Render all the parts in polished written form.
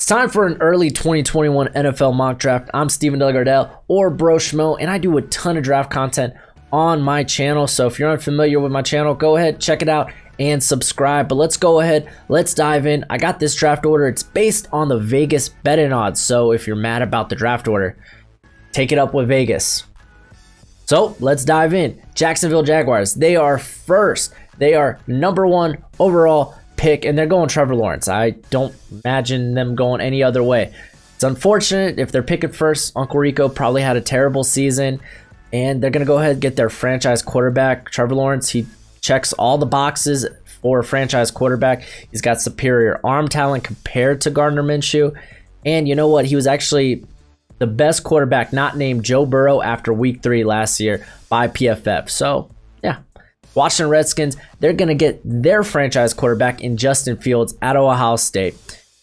It's time for an early 2021 NFL mock draft. I'm Steven Delgardelle or Broshmo, and I do a ton of draft content on my channel. So if you're unfamiliar with my channel, go ahead, check it out, and subscribe. But let's go ahead, let's dive in. I got this draft order. It's based on the Vegas betting odds. So if you're mad about the draft order, take it up with Vegas. So let's dive in. Jacksonville Jaguars, they are first. They are #1 overall pick, and they're going Trevor Lawrence. I don't imagine them going any other way. It's unfortunate if they're picking first. Uncle Rico probably had a terrible season, and they're going to go ahead and get their franchise quarterback. Trevor Lawrence, he checks all the boxes for a franchise quarterback. He's got superior arm talent compared to Gardner Minshew, and you know what? He was actually the best quarterback not named Joe Burrow after week 3 last year by PFF. So, yeah. Washington Redskins, they're going to get their franchise quarterback in Justin Fields out of Ohio State.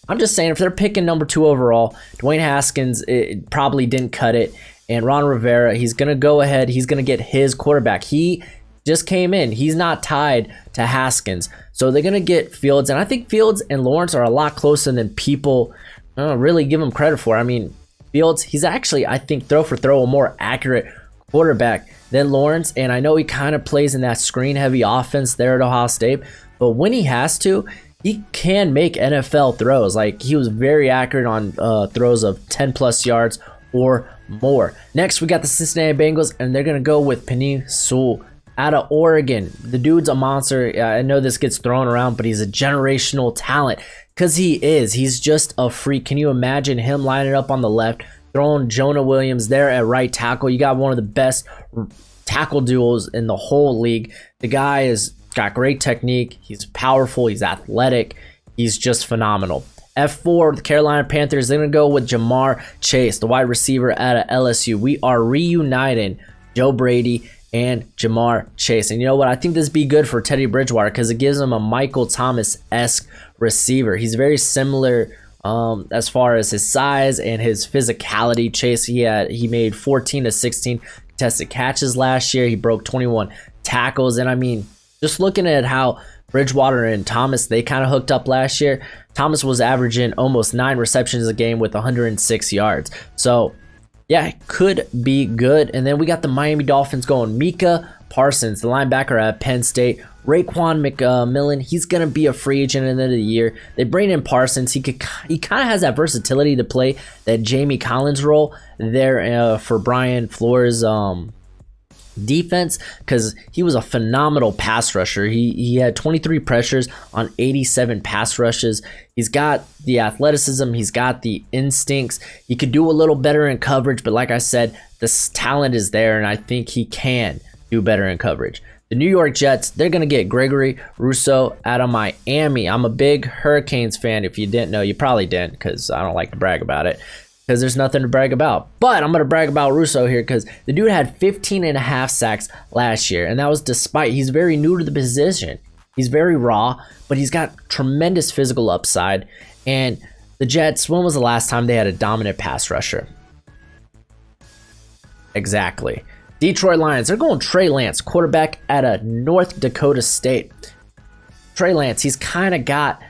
I'm just saying, if they're picking #2 overall, Dwayne Haskins it probably didn't cut it. And Ron Rivera, he's going to go ahead. He's going to get his quarterback. He just came in. He's not tied to Haskins. So they're going to get Fields. And I think Fields and Lawrence are a lot closer than people really give him credit for. I mean, Fields, he's actually, I think, throw for throw, a more accurate quarterback than Lawrence. And I know he kind of plays in that screen-heavy offense there at Ohio State. But when he has to, he can make NFL throws. Like, he was very accurate on throws of 10-plus yards or more. Next, we got the Cincinnati Bengals, and they're going to go with Penei Sewell out of Oregon. The dude's a monster. I know this gets thrown around, but he's a generational talent. Because he is. He's just a freak. Can you imagine him lining up on the left, throwing Jonah Williams there at right tackle? You got one of the best tackle duos in the whole league. The guy has got great technique. He's powerful. He's athletic. He's just phenomenal. F4, the Carolina Panthers, they're going to go with Jamar Chase, the wide receiver out of LSU. We are reuniting Joe Brady and Jamar Chase. And you know what? I think this would be good for Teddy Bridgewater because it gives him a Michael Thomas-esque receiver. He's very similar as far as his size and his physicality. Chase, he made 14 to 16 contested catches last year. He broke 21 tackles. And I mean, just looking at how Bridgewater and Thomas, they kind of hooked up last year. Thomas was averaging almost 9 receptions a game with 106 yards. So, yeah, it could be good. And then we got the Miami Dolphins going Micah Parsons, the linebacker at Penn State. Raekwon McMillan, he's going to be a free agent at the end of the year. They bring in Parsons. He kind of has that versatility to play that Jamie Collins role there for Brian Flores' defense, because he was a phenomenal pass rusher. He had 23 pressures on 87 pass rushes. He's got the athleticism. He's got the instincts. He could do a little better in coverage, but like I said, this talent is there, and I think he can do better in coverage. The New York Jets, they're going to get Gregory Russo out of Miami. I'm a big Hurricanes fan. If you didn't know, you probably didn't, because I don't like to brag about it, because there's nothing to brag about. But I'm going to brag about Russo here, because the dude had 15.5 sacks last year, and that was despite he's very new to the position. He's very raw, but he's got tremendous physical upside. And the Jets, when was the last time they had a dominant pass rusher? Exactly. Detroit Lions, they're going Trey Lance, quarterback out of North Dakota State. Trey Lance, he's kind of got,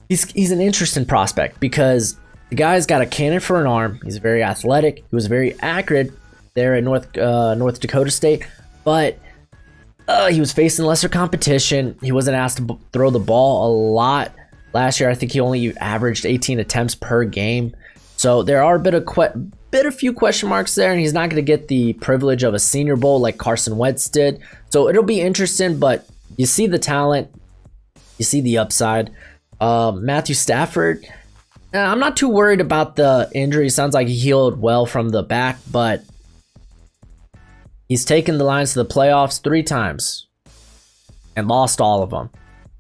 he's an interesting prospect because the guy's got a cannon for an arm. He's very athletic. He was very accurate there at North Dakota State, but he was facing lesser competition. He wasn't asked to throw the ball a lot. Last year, I think he only averaged 18 attempts per game. So there are a few question marks there, and he's not going to get the privilege of a Senior Bowl like Carson Wentz did. So it'll be interesting, but you see the talent, you see the upside. Matthew Stafford, I'm not too worried about the injury. Sounds like he healed well from the back, but he's taken the Lions to the playoffs 3 times and lost all of them.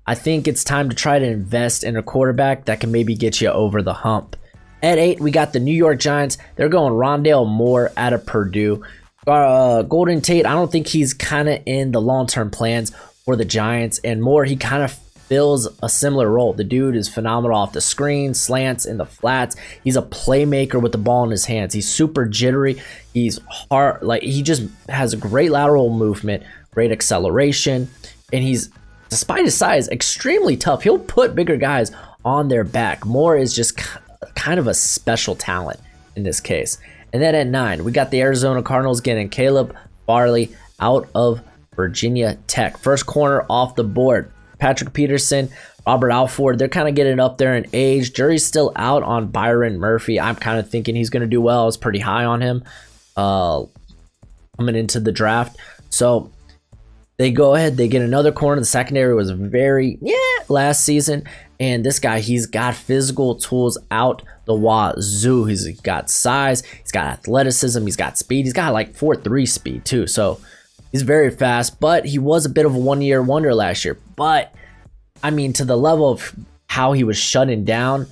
I think it's time to try to invest in a quarterback that can maybe get you over the hump. At 8, we got the New York Giants. They're going Rondale Moore out of Purdue. Golden Tate, I don't think he's kind of in the long-term plans for the Giants. And Moore, he kind of fills a similar role. The dude is phenomenal off the screen, slants, in the flats. He's a playmaker with the ball in his hands. He's super jittery. He's hard. Like, he just has a great lateral movement, great acceleration, and he's, despite his size, extremely tough. He'll put bigger guys on their back. Moore is just kind of a special talent in this case. And then at 9, we got the Arizona Cardinals getting Caleb Farley out of Virginia Tech. First corner off the board. Patrick Peterson, Robert Alford, they're kind of getting up there in age. Jury's still out on Byron Murphy. I'm kind of thinking he's going to do well. I was pretty high on him coming into the draft. So they go ahead, they get another corner. The secondary was very, last season. And this guy, he's got physical tools out the wazoo. He's got size, he's got athleticism, he's got speed. He's got like 4.3 speed too. So he's very fast, but he was a bit of a one-year wonder last year. But, I mean, to the level of how he was shutting down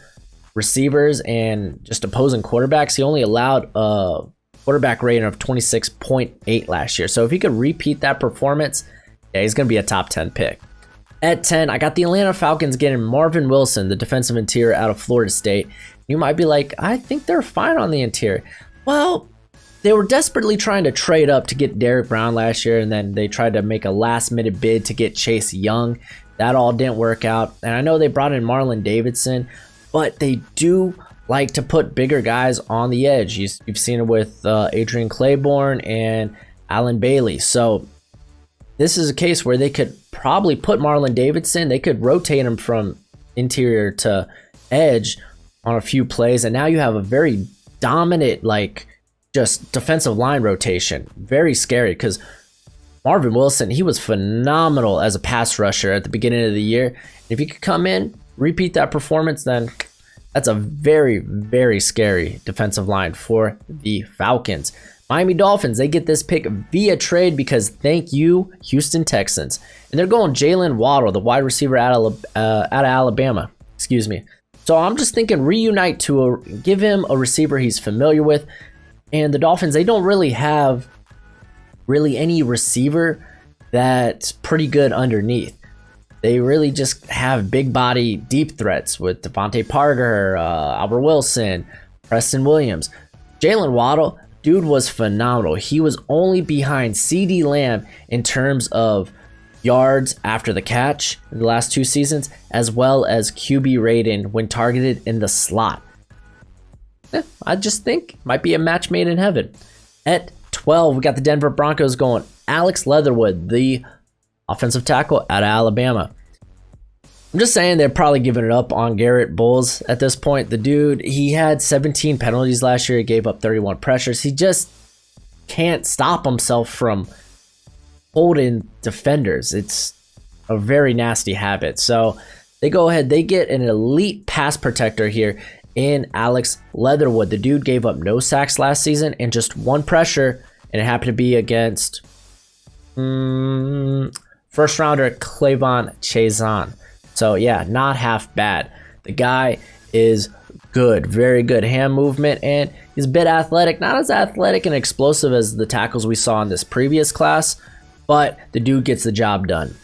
receivers and just opposing quarterbacks, he only allowed a quarterback rating of 26.8 last year. So if he could repeat that performance, yeah, he's going to be a top 10 pick. At 10, I got the Atlanta Falcons getting Marvin Wilson, the defensive interior out of Florida State. You might be like, I think they're fine on the interior. Well, they were desperately trying to trade up to get Derrick Brown last year, and then they tried to make a last-minute bid to get Chase Young. That all didn't work out. And I know they brought in Marlon Davidson, but they do like to put bigger guys on the edge. You've seen it with Adrian Claiborne and Alan Bailey. So this is a case where they could probably put Marlon Davidson. They could rotate him from interior to edge on a few plays. And now you have a very dominant, just defensive line rotation. Very scary because Marvin Wilson, he was phenomenal as a pass rusher at the beginning of the year. If he could come in, repeat that performance, then that's a very, very scary defensive line for the Falcons. Miami Dolphins, they get this pick via trade because thank you, Houston Texans. And they're going Jalen Waddle, the wide receiver out of Alabama. Excuse me. So I'm just thinking reunite to give him a receiver he's familiar with. And the Dolphins, they don't really have any receiver that's pretty good underneath. They really just have big body deep threats with Devontae Parker, Albert Wilson, Preston Williams. Jalen Waddle, dude was phenomenal. He was only behind CeeDee Lamb in terms of yards after the catch in the last 2 seasons, as well as QB rating when targeted in the slot. I just think might be a match made in heaven. At 12, we got the Denver Broncos going Alex Leatherwood, the offensive tackle out of Alabama. I'm just saying they're probably giving it up on Garrett Bowles at this point. The dude, he had 17 penalties last year. He gave up 31 pressures. He just can't stop himself from holding defenders. It's a very nasty habit. So they go ahead. They get an elite pass protector here in Alex Leatherwood. The dude gave up no sacks last season and just 1 pressure, and it happened to be against first rounder Clavon Chason. So yeah, not half bad. The guy is good, very good hand movement, and he's a bit athletic. Not as athletic and explosive as the tackles we saw in this previous class, but the dude gets the job done.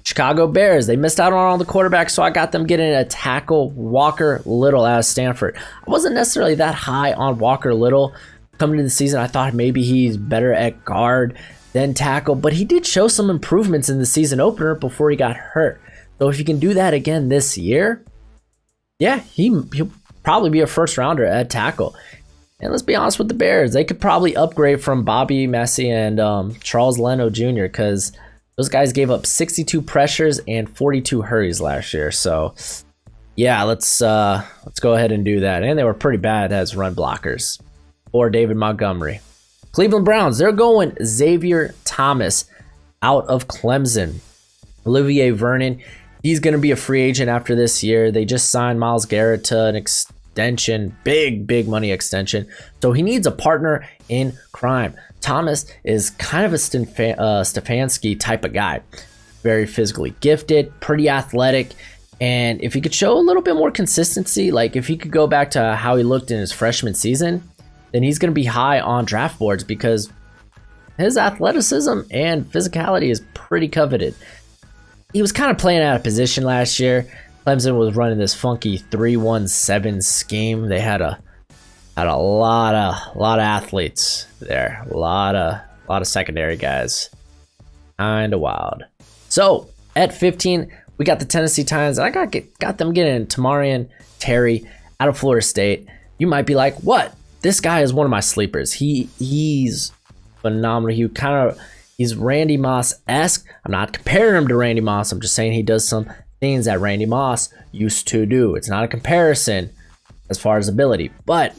Chicago Bears, they missed out on all the quarterbacks, so I got them getting a tackle, Walker Little out of Stanford. I wasn't necessarily that high on Walker Little coming into the season. I thought maybe he's better at guard than tackle, but he did show some improvements in the season opener before he got hurt. So if you can do that again this year, yeah, he'll probably be a first rounder at tackle. And let's be honest with the Bears, they could probably upgrade from Bobby Messi and Charles Leno Jr. because those guys gave up 62 pressures and 42 hurries last year. So yeah, let's go ahead and do that. And they were pretty bad as run blockers. Or David Montgomery. Cleveland Browns, they're going Xavier Thomas out of Clemson. Olivier Vernon, he's going to be a free agent after this year. They just signed Myles Garrett to an extension, big money extension. So he needs a partner in crime. Thomas is kind of a Stefanski type of guy. Very physically gifted, pretty athletic. And if he could show a little bit more consistency, like if he could go back to how he looked in his freshman season, then he's going to be high on draft boards because his athleticism and physicality is pretty coveted. He was kind of playing out of position last year. Clemson was running this funky 3-1-7 scheme. They had a lot of athletes there, a lot of secondary guys, kind of wild. So at 15, we got the Tennessee Titans. I got them getting Tamarian Terry out of Florida State. You might be like, what? This guy is one of my sleepers. He's phenomenal. He's Randy Moss-esque. I'm not comparing him to Randy Moss. I'm just saying he does some things that Randy Moss used to do. It's not a comparison as far as ability, but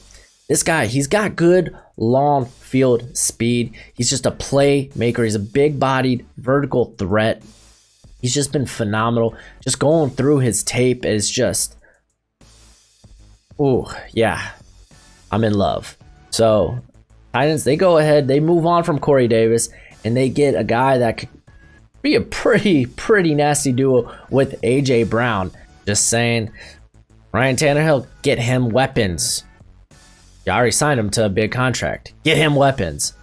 this guy, he's got good long field speed. He's just a playmaker. He's a big-bodied vertical threat. He's just been phenomenal. Just going through his tape is just, oh yeah, I'm in love. So Titans, they go ahead, they move on from Corey Davis, and they get a guy that could be a pretty nasty duo with AJ Brown. Just saying, Ryan Tannehill, get him weapons. You already signed him to a big contract. Get him weapons.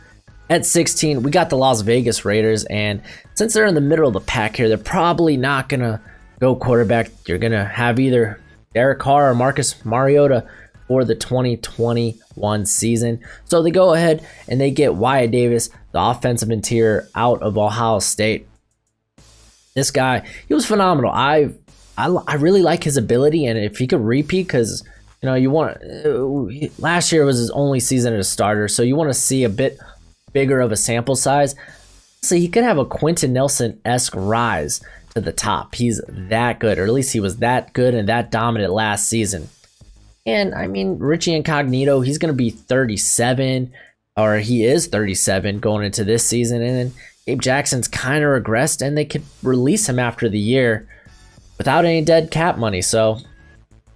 At 16, we got the Las Vegas Raiders, and since they're in the middle of the pack here, they're probably not going to go quarterback. You're going to have either Derek Carr or Marcus Mariota for the 2021 season. So they go ahead and they get Wyatt Davis, the offensive interior out of Ohio State. This guy, he was phenomenal. I really like his ability, and if he could repeat, because last year was his only season as a starter, so you want to see a bit bigger of a sample size. So he could have a Quentin Nelson-esque rise to the top. He's that good, or at least he was that good and that dominant last season. And I mean, Richie Incognito, he's going to be 37, or he is 37 going into this season. And then Gabe Jackson's kind of regressed, and they could release him after the year without any dead cap money. So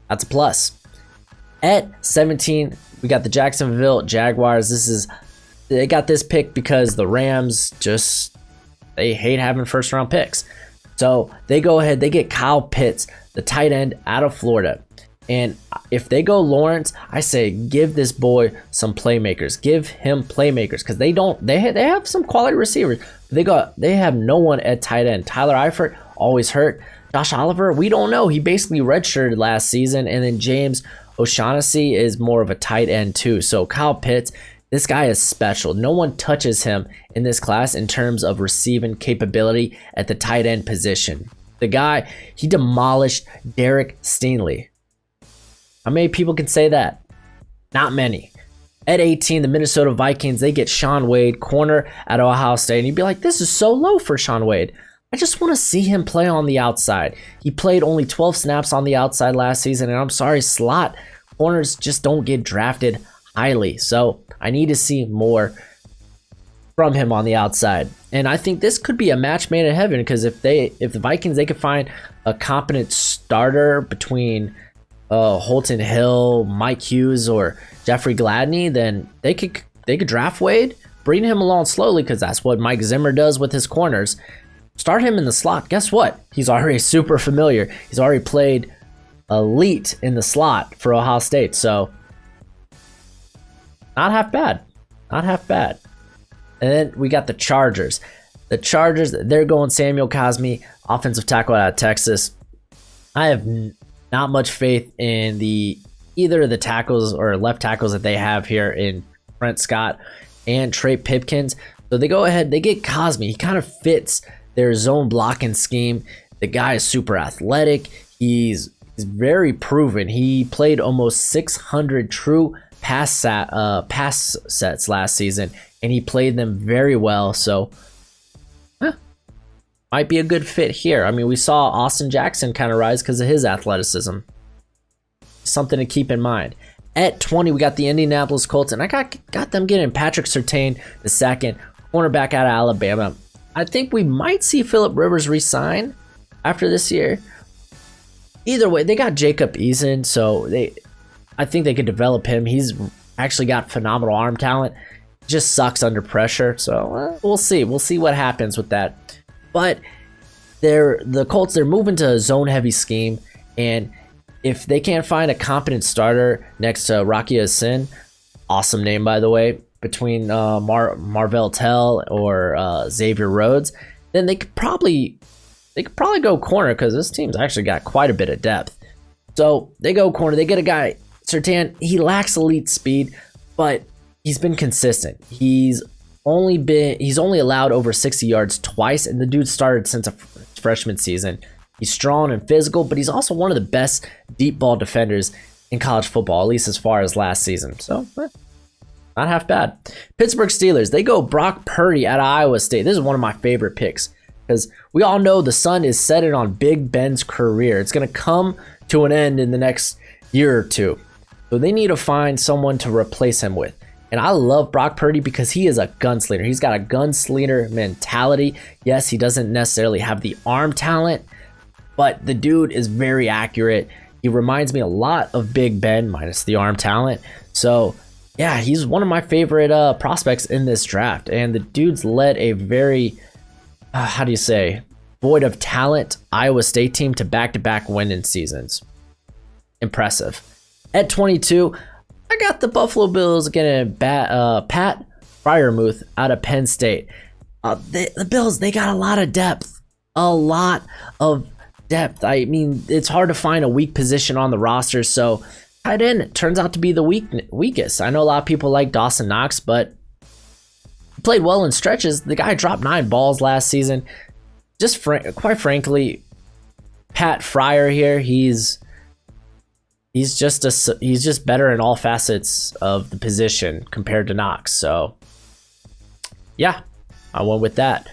that's a plus. At 17, we got the Jacksonville Jaguars. They got this pick because the Rams they hate having first round picks. So they go ahead, they get Kyle Pitts, the tight end out of Florida. And if they go Lawrence, I say give this boy some playmakers. Give him playmakers, because they have some quality receivers. They have no one at tight end. Tyler Eifert always hurt. Josh Oliver, we don't know. He basically redshirted last season. And then James O'Shaughnessy is more of a tight end too. So Kyle Pitts, this guy is special. No one touches him in this class in terms of receiving capability at the tight end position. The guy, he demolished Derek Stingley. How many people can say that? Not many. At 18, the Minnesota Vikings, they get Shaun Wade, corner at Ohio State. And you'd be like, this is so low for Shaun Wade. I just want to see him play on the outside. He played only 12 snaps on the outside last season. And I'm sorry, slot corners just don't get drafted highly. So I need to see more from him on the outside. And I think this could be a match made in heaven, because if the Vikings, they could find a competent starter between Holton Hill, Mike Hughes, or Jeffrey Gladney, then they could draft Wade, bring him along slowly, because that's what Mike Zimmer does with his corners. Start him in the slot. Guess what? He's already super familiar. He's already played elite in the slot for Ohio State. So not half bad. Not half bad. And then we got the Chargers. The Chargers, they're going Samuel Cosmi, offensive tackle out of Texas. I have not much faith in either of the tackles or left tackles that they have here in Brent Scott and Trey Pipkins. So they go ahead, they get Cosmi. He kind of fits their zone blocking scheme. The guy is super athletic. He's very proven. He played almost 600 true pass sets last season, and he played them very well. So might be a good fit here. I mean, we saw Austin Jackson kind of rise because of his athleticism. Something to keep in mind. At 20, we got the Indianapolis Colts, and I got them getting Patrick Surtain, the second cornerback out of Alabama. I think we might see Phillip Rivers resign after this year. Either way, they got Jacob Eason, so I think they could develop him. He's actually got phenomenal arm talent. Just sucks under pressure, so we'll see. We'll see what happens with that. But the Colts, they're moving to a zone-heavy scheme, and if they can't find a competent starter next to Rocky Sin, awesome name by the way, between Marvell Tell or Xavier Rhodes, then they could probably go corner, because this team's actually got quite a bit of depth. So they go corner. They get a guy, Surtain. He lacks elite speed, but he's been consistent. He's only allowed over 60 yards twice, and the dude started since a freshman season. He's strong and physical, but he's also one of the best deep ball defenders in college football, at least as far as last season. So, not half bad. Pittsburgh Steelers, they go Brock Purdy out of Iowa State. This is one of my favorite picks because we all know the sun is setting on Big Ben's career. It's going to come to an end in the next year or two. So they need to find someone to replace him with. And I love Brock Purdy because he is a gunslinger. He's got a gunslinger mentality. Yes, he doesn't necessarily have the arm talent, but the dude is very accurate. He reminds me a lot of Big Ben minus the arm talent. So yeah, he's one of my favorite prospects in this draft. And the dude's led a very, void of talent Iowa State team to back-to-back winning seasons. Impressive. At 22, I got the Buffalo Bills getting Pat Freiermuth out of Penn State. The Bills, they got a lot of depth. I mean, it's hard to find a weak position on the roster, so tight end turns out to be the weakest. I know a lot of people like Dawson Knox, but he played well in stretches. The guy dropped 9 balls last season. Just quite frankly, Pat Fryer here, he's just better in all facets of the position compared to Knox. So yeah, I went with that.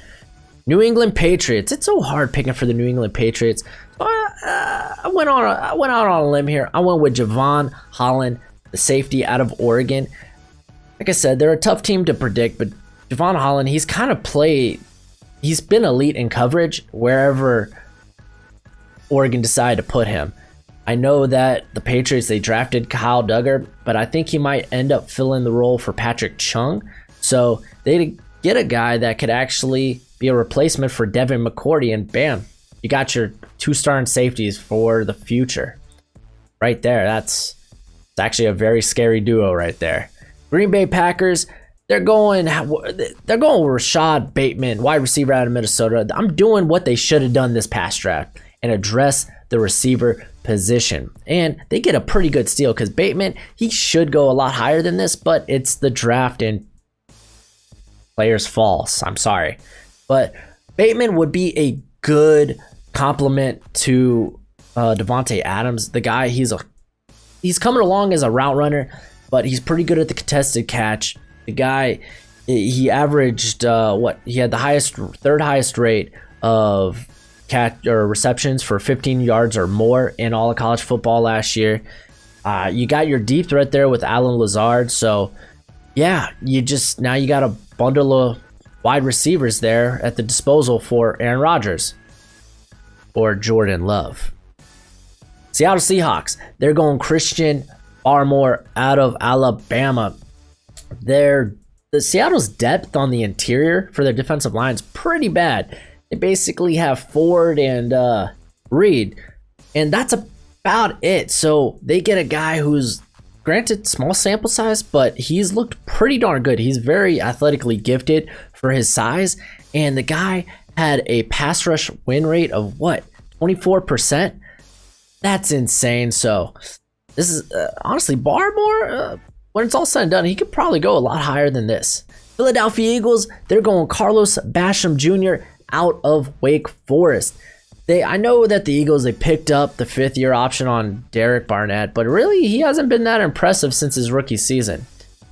New England Patriots. It's so hard picking for the New England Patriots. So I went out on a limb here. I went with Javon Holland, the safety out of Oregon. Like I said, they're a tough team to predict, but Javon Holland, he's been elite in coverage wherever Oregon decided to put him. I know that the Patriots, they drafted Kyle Duggar, but I think he might end up filling the role for Patrick Chung. So they get a guy that could actually be a replacement for Devin McCourty, and bam, you got your 2-star safeties for the future. Right there, it's actually a very scary duo right there. Green Bay Packers, they're going with Rashad Bateman, wide receiver out of Minnesota. I'm doing what they should have done this past draft and address the receiver position. And they get a pretty good steal because Bateman, he should go a lot higher than this, but it's the draft and players false. I'm sorry. But Bateman would be a good complement to Devontae Adams. The guy, he's coming along as a route runner, but he's pretty good at the contested catch. The guy, he averaged he had the third highest rate of catch or receptions for 15 yards or more in all of college football last year. You got your deep threat there with Alan Lazard. So yeah, now you got a bundle of wide receivers there at the disposal for Aaron Rodgers or Jordan Love. Seattle Seahawks, they're going Christian Barmore out of Alabama. The Seattle's depth on the interior for their defensive line is pretty bad. They basically have Ford and Reed, and that's about it. So they get a guy who's, granted, small sample size, but he's looked pretty darn good. He's very athletically gifted for his size, and the guy had a pass rush win rate of 24%? That's insane. So this is honestly Barmore. When it's all said and done, he could probably go a lot higher than this. Philadelphia Eagles, they're going Carlos Basham Jr. out of Wake Forest. I know that the Eagles, they picked up the 5th-year option on Derek Barnett, but really he hasn't been that impressive since his rookie season.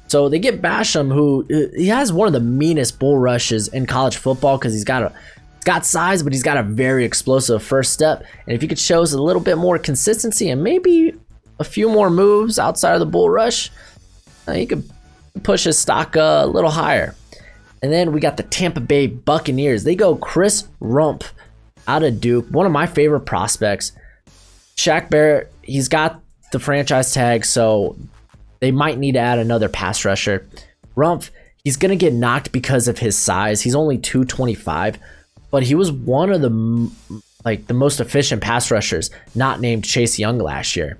So they get Basham, who he has one of the meanest bull rushes in college football because he's got size, but he's got a very explosive first step. And if he could show us a little bit more consistency and maybe a few more moves outside of the bull rush, he could push his stock a little higher. And then we got the Tampa Bay Buccaneers. They go Chris Rumph out of Duke, one of my favorite prospects. Shaq Barrett, he's got the franchise tag, so they might need to add another pass rusher. Rumph, he's going to get knocked because of his size. He's only 225, but he was one of the most efficient pass rushers, not named Chase Young last year.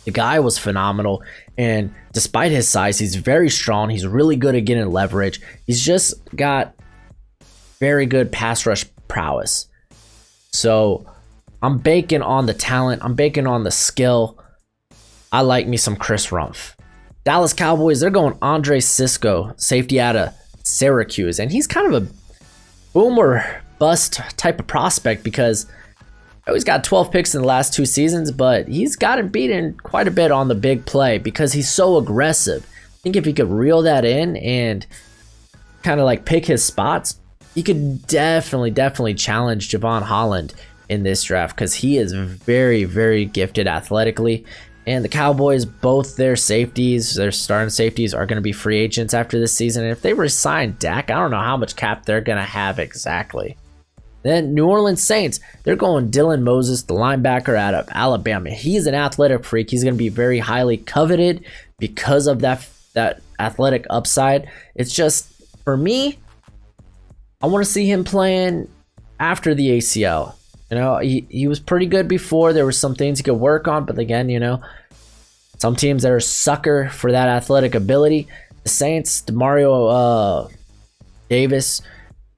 The guy was phenomenal, and despite his size, he's very strong. He's really good at getting leverage. He's just got very good pass rush prowess. So I'm banking on the talent. I'm banking on the skill. I like me some Chris Rumph. Dallas Cowboys, they're going Andre Cisco, safety out of Syracuse. And he's kind of a boom or bust type of prospect because Oh, he's got 12 picks in the last 2 seasons, but he's gotten beaten quite a bit on the big play because he's so aggressive. I think if he could reel that in and kind of like pick his spots, he could definitely challenge Javon Holland in this draft because he is very gifted athletically. And the Cowboys, both their safeties, their starting safeties, are going to be free agents after this season. And if they resign Dak, I don't know how much cap they're going to have exactly. Then New Orleans Saints, they're going Dylan Moses, the linebacker out of Alabama. He's an athletic freak. He's going to be very highly coveted because of that athletic upside. It's just, for me, I want to see him playing after the ACL. You know, he was pretty good before. There were some things he could work on, but again, you know, some teams that are a sucker for that athletic ability. The Saints, Wyatt Davis,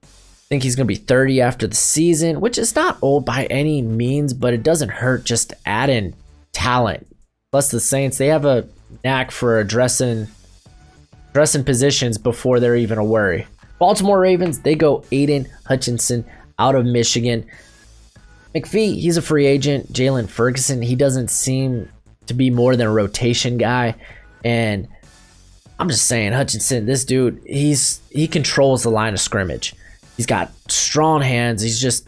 I think he's going to be 30 after the season, which is not old by any means, but it doesn't hurt just to add in talent. Plus, the Saints, they have a knack for addressing positions before they're even a worry. Baltimore Ravens, they go Aiden Hutchinson out of Michigan. McPhee, he's a free agent. Jalen Ferguson, he doesn't seem to be more than a rotation guy. And I'm just saying, Hutchinson, this dude, he controls the line of scrimmage. He's got strong hands. He's just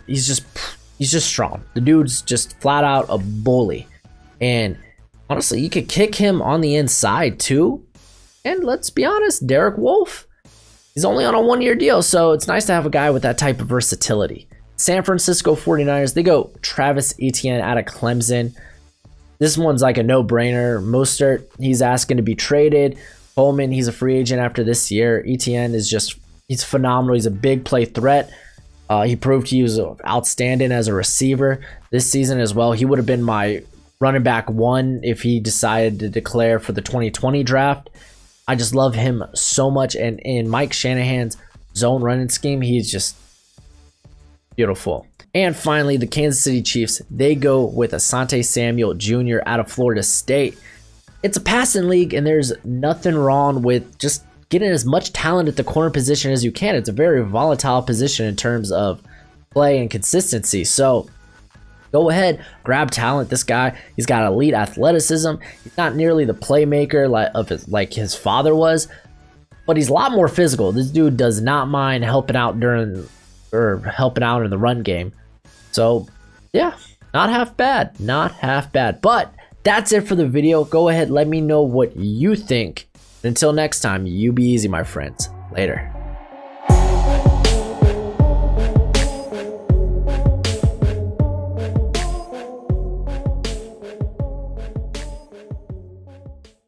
strong. The dude's just flat out a bully. And honestly, you could kick him on the inside too. And let's be honest, Derek Wolfe, he's only on a 1-year deal, so it's nice to have a guy with that type of versatility. San Francisco 49ers, they go Travis Etienne out of Clemson. This one's like a no-brainer. Mostert, he's asking to be traded. Holman, he's a free agent after this year. Etienne is he's phenomenal. He's a big play threat. He proved he was outstanding as a receiver this season as well. He would have been my running back 1 if he decided to declare for the 2020 draft. I just love him so much. And in Mike Shanahan's zone running scheme, he's just beautiful. And finally, the Kansas City Chiefs, they go with Asante Samuel Jr. out of Florida State. It's a passing league, and there's nothing wrong with just getting as much talent at the corner position as you can. It's a very volatile position in terms of play and consistency. So go ahead, grab talent. This guy, he's got elite athleticism. He's not nearly the playmaker like his father was, but he's a lot more physical. This dude does not mind helping out in the run game. So yeah, not half bad. But that's it for the video. Go ahead, let me know what you think. Until next time, you be easy, my friends. Later.